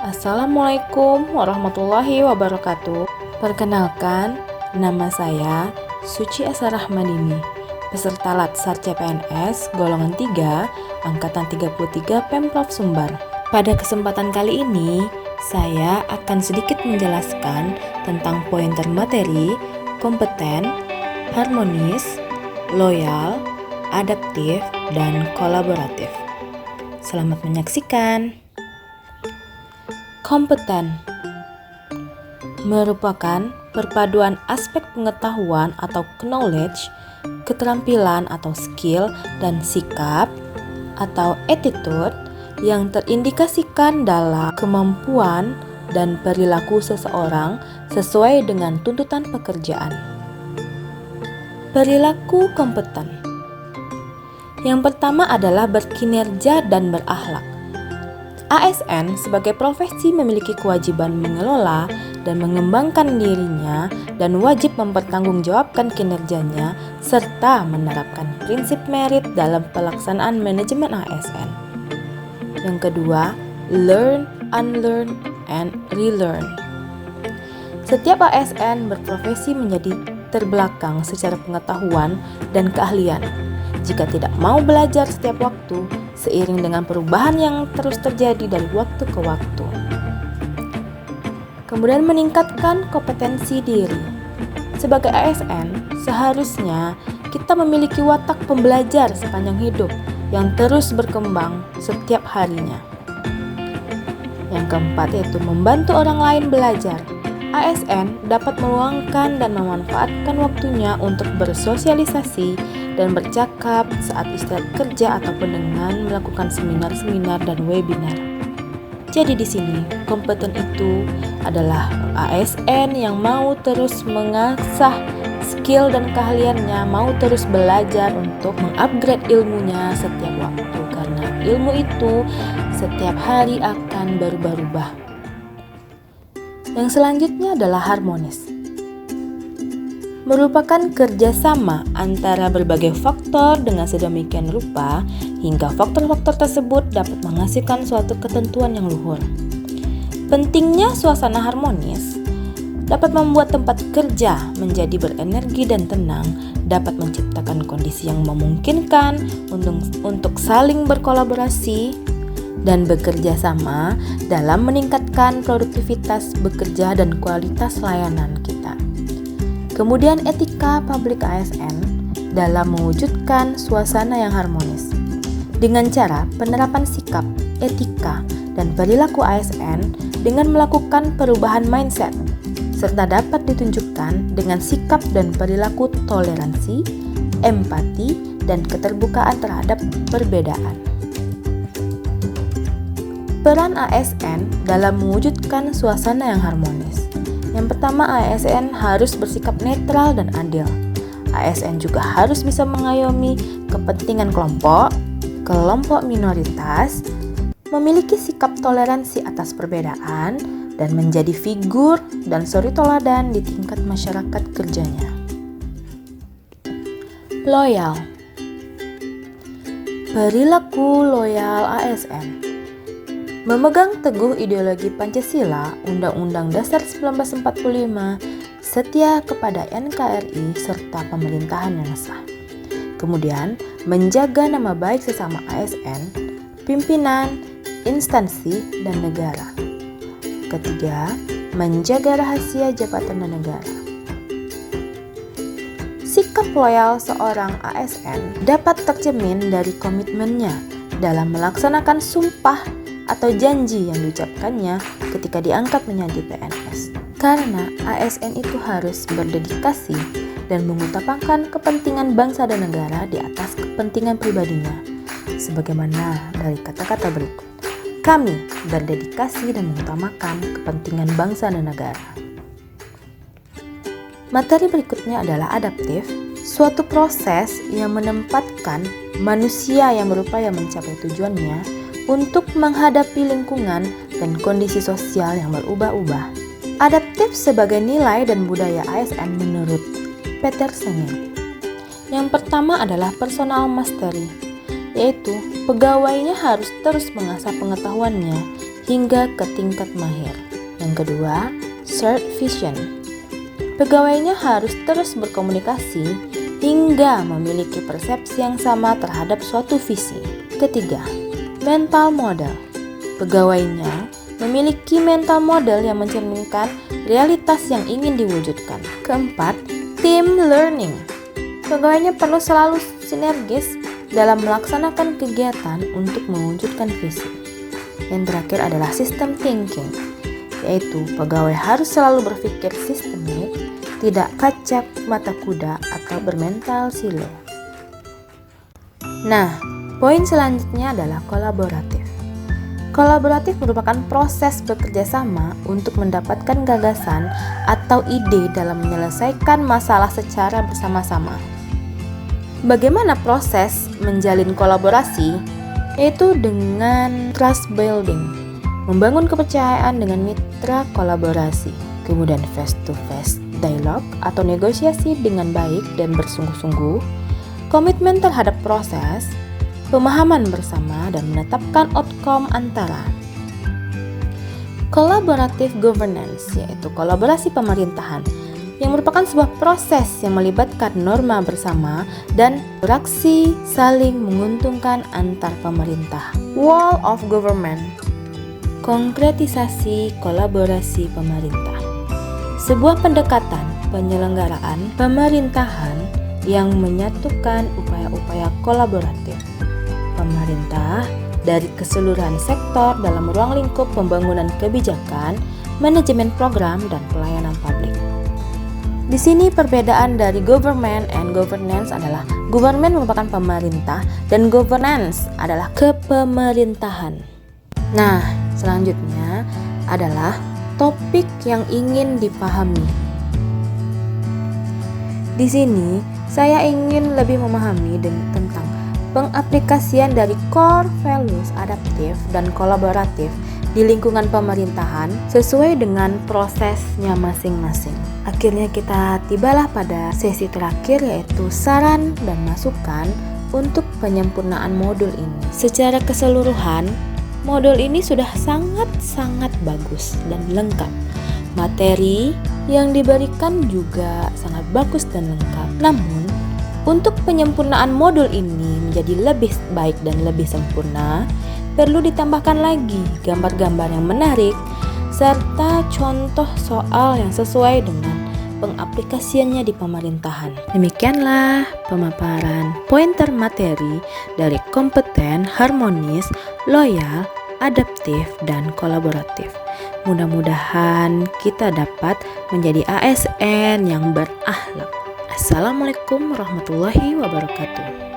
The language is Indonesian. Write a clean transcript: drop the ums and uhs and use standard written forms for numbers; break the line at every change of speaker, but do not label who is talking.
Assalamualaikum warahmatullahi wabarakatuh. Perkenalkan, nama saya Suci Esa Rahmadini, peserta Latsar CPNS golongan 3, angkatan 33 Pemprov Sumbar. Pada kesempatan kali ini, saya akan sedikit menjelaskan tentang pointer materi kompeten, harmonis, loyal, adaptif, dan kolaboratif. Selamat menyaksikan. Kompeten merupakan perpaduan aspek pengetahuan atau knowledge, keterampilan atau skill, dan sikap atau attitude yang terindikasikan dalam kemampuan dan perilaku seseorang sesuai dengan tuntutan pekerjaan. Perilaku kompeten. Yang pertama adalah berkinerja dan berakhlak. ASN sebagai profesi memiliki kewajiban mengelola dan mengembangkan dirinya dan wajib mempertanggungjawabkan kinerjanya serta menerapkan prinsip merit dalam pelaksanaan manajemen ASN. Yang kedua, learn, unlearn, and relearn. Setiap ASN berprofesi menjadi terbelakang secara pengetahuan dan keahlian. Jika tidak mau belajar setiap waktu, seiring dengan perubahan yang terus terjadi dari waktu ke waktu. Kemudian meningkatkan kompetensi diri. Sebagai ASN, seharusnya kita memiliki watak pembelajar sepanjang hidup yang terus berkembang setiap harinya. Yang keempat yaitu membantu orang lain belajar. ASN dapat meluangkan dan memanfaatkan waktunya untuk bersosialisasi dan bercakap saat istirahat kerja ataupun dengan melakukan seminar-seminar dan webinar. Jadi di sini kompeten itu adalah ASN yang mau terus mengasah skill dan keahliannya, mau terus belajar untuk mengupgrade ilmunya setiap waktu karena ilmu itu setiap hari akan berubah-ubah. Yang selanjutnya adalah harmonis. Merupakan kerjasama antara berbagai faktor dengan sedemikian rupa hingga faktor-faktor tersebut dapat menghasilkan suatu ketentuan yang luhur. Pentingnya suasana harmonis dapat membuat tempat kerja menjadi berenergi dan tenang, dapat menciptakan kondisi yang memungkinkan untuk saling berkolaborasi dan bekerja sama dalam meningkatkan produktivitas bekerja dan kualitas layanan kita. Kemudian etika publik ASN dalam mewujudkan suasana yang harmonis dengan cara penerapan sikap, etika, dan perilaku ASN dengan melakukan perubahan mindset serta dapat ditunjukkan dengan sikap dan perilaku toleransi, empati, dan keterbukaan terhadap perbedaan. Peran ASN dalam mewujudkan suasana yang harmonis. Yang pertama, ASN harus bersikap netral dan adil. ASN juga harus bisa mengayomi kepentingan kelompok minoritas, memiliki sikap toleransi atas perbedaan, dan menjadi figur dan suri teladan di tingkat masyarakat kerjanya. Loyal. Perilaku loyal ASN. Memegang teguh ideologi Pancasila, Undang-Undang Dasar 1945, setia kepada NKRI serta pemerintahan yang sah. Kemudian, menjaga nama baik sesama ASN, pimpinan, instansi, dan negara. Ketiga, menjaga rahasia jabatan dan negara. Sikap loyal seorang ASN dapat tercermin dari komitmennya dalam melaksanakan sumpah atau janji yang diucapkannya ketika diangkat menjadi PNS. Karena ASN itu harus berdedikasi dan mengutamakan kepentingan bangsa dan negara di atas kepentingan pribadinya. Sebagaimana dari kata-kata berikut. Kami berdedikasi dan mengutamakan kepentingan bangsa dan negara. Materi berikutnya adalah adaptif, suatu proses yang menempatkan manusia yang berupaya mencapai tujuannya untuk menghadapi lingkungan dan kondisi sosial yang berubah-ubah. Adaptif sebagai nilai dan budaya ASN menurut Peter Senge. Yang pertama adalah personal mastery, yaitu pegawainya harus terus mengasah pengetahuannya hingga ke tingkat mahir. Yang kedua, shared vision. Pegawainya harus terus berkomunikasi hingga memiliki persepsi yang sama terhadap suatu visi. Ketiga, mental model. Pegawainya memiliki mental model yang mencerminkan realitas yang ingin diwujudkan. Keempat, team learning. Pegawainya perlu selalu sinergis dalam melaksanakan kegiatan untuk mewujudkan visi. Yang terakhir adalah system thinking, yaitu pegawai harus selalu berpikir sistemik, tidak kacak mata kuda atau bermental silo. Nah, poin selanjutnya adalah kolaboratif. Kolaboratif merupakan proses bekerja sama untuk mendapatkan gagasan atau ide dalam menyelesaikan masalah secara bersama-sama. Bagaimana proses menjalin kolaborasi? Yaitu dengan trust building, membangun kepercayaan dengan mitra kolaborasi, kemudian face-to-face dialog atau negosiasi dengan baik dan bersungguh-sungguh, komitmen terhadap proses, pemahaman bersama, dan menetapkan outcome antara. Collaborative governance, yaitu kolaborasi pemerintahan, yang merupakan sebuah proses yang melibatkan norma bersama dan beraksi saling menguntungkan antar pemerintah. Wall of government, konkretisasi kolaborasi pemerintah. Sebuah pendekatan penyelenggaraan pemerintahan yang menyatukan upaya-upaya kolaboratif pemerintah dari keseluruhan sektor dalam ruang lingkup pembangunan kebijakan, manajemen program, dan pelayanan publik. Di sini perbedaan dari government and governance adalah government merupakan pemerintah dan governance adalah kepemerintahan. Nah, selanjutnya adalah topik yang ingin dipahami. Di sini saya ingin lebih memahami tentang pengaplikasian dari core values adaptif dan kolaboratif di lingkungan pemerintahan sesuai dengan prosesnya masing-masing. Akhirnya kita tibalah pada sesi terakhir, yaitu saran dan masukan untuk penyempurnaan modul ini. Secara keseluruhan, modul ini sudah sangat-sangat bagus dan lengkap. Materi yang diberikan juga sangat bagus dan lengkap. Namun, untuk penyempurnaan modul ini menjadi lebih baik dan lebih sempurna, perlu ditambahkan lagi gambar-gambar yang menarik serta contoh soal yang sesuai dengan pengaplikasiannya di pemerintahan. Demikianlah pemaparan pointer materi dari kompeten, harmonis, loyal, adaptif, dan kolaboratif. Mudah-mudahan kita dapat menjadi ASN yang berakhlak. Assalamualaikum warahmatullahi wabarakatuh.